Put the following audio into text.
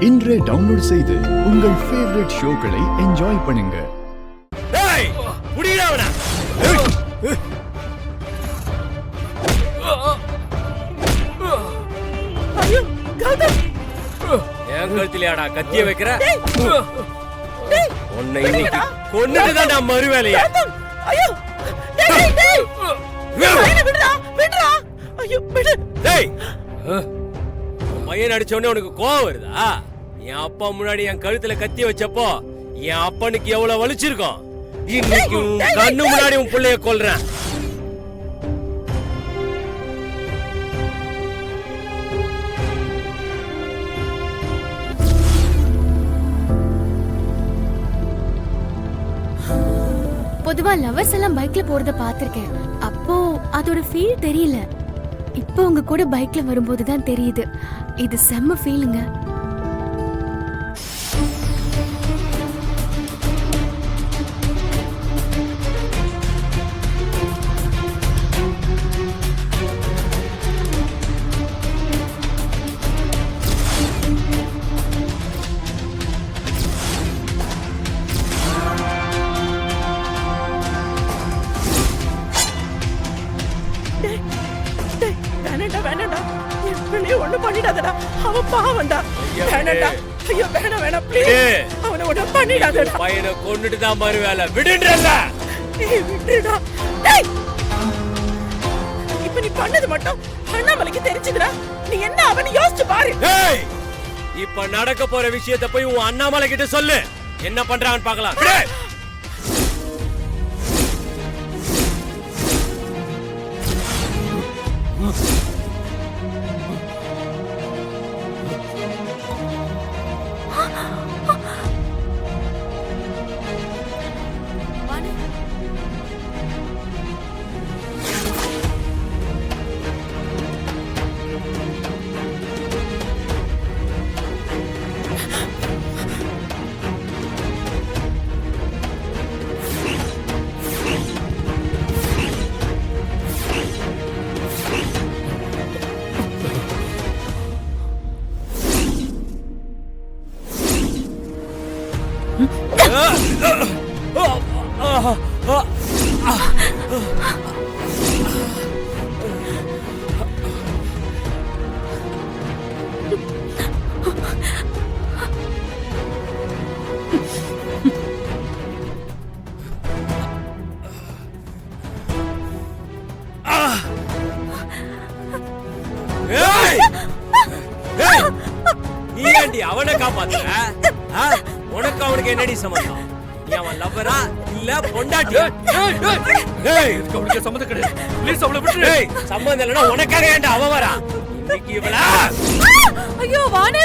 இன்றே டவுன்லோட் செய்து உங்கள் ஃபேவரட் ஷோக்களை என்ஜாய் பண்ணுங்க. டேய் புடிடா அவன. ஐயோ கௌதம், ஏன் கழுத்திலடா கத்திய வைக்கிற? உன்னை இன்னைக்கு கொன்னுட்டு தான் நான் மறுவேலையா? ஐயோ டேய் டேய் டேய் விடுடா விடுடா. ஐயோ விடு. டேய் பையன் அடிச்ச உடனே உனக்கு கோவம் வருதா? என் அப்பா முன்னாடி என் கழுத்துல கத்தி வச்சப்போ என் அப்பனுக்கு எவ்வளவு வலிச்சிருக்கும். இன்னைக்கு உன் கண்ணு முன்னாடி உன் பிள்ளைய கொல்றேன். பொதுவா லவர்ஸ் எல்லாம் பைக்ல போறத பாத்திருக்கேன். அப்போ அதோட ஃபீல் தெரியல. இப்போ உங்க கூட பைக்ல வரும்போது தான் தெரியுது. இது செம்ம ஃபீலுங்க. வேணாண்டா எப்படியே ஒண்ணு பண்ணிடாதடா. அவன் பாவம்டா. வேணாண்டா. ஐயோ வேணாம் வேணாம் ப்ளீஸ். அவனை ஒண்ணு பண்ணிடாதடா. பையனை கொன்னுட்டு தான் மறுவேலை. விடுன்றல. ஏய் விடுடா. டேய் இப்போ நீ பண்ணது மட்டும் அண்ணாமலைக்கு தெரிஞ்சுதுடா. நீ என்ன அவனை யோசிச்சு பாரு. டேய் இப்ப நடக்க போற விஷயத்தை போய் உன் அண்ணாமலை கிட்ட சொல்லு. என்ன பண்றான்னு பார்க்கலாம். நீ ஏண்டி அவனை காப்பாத்துற? உனக்கு அவனுக்கு என்னடி சம்பந்தம்? நீ அவன் லவ்வரா இல்ல பொண்டாட்டியா? டேய் இதுக்கு அவனுக்கு சம்பந்தம் கிடையாது. ப்ளீஸ் அவளை விட்டுரு. டேய் சம்பந்தம் இல்லனா உனக்காக ஏன்டா அவ வரா? இன்னைக்கு இவளா? ஐயோ வாணே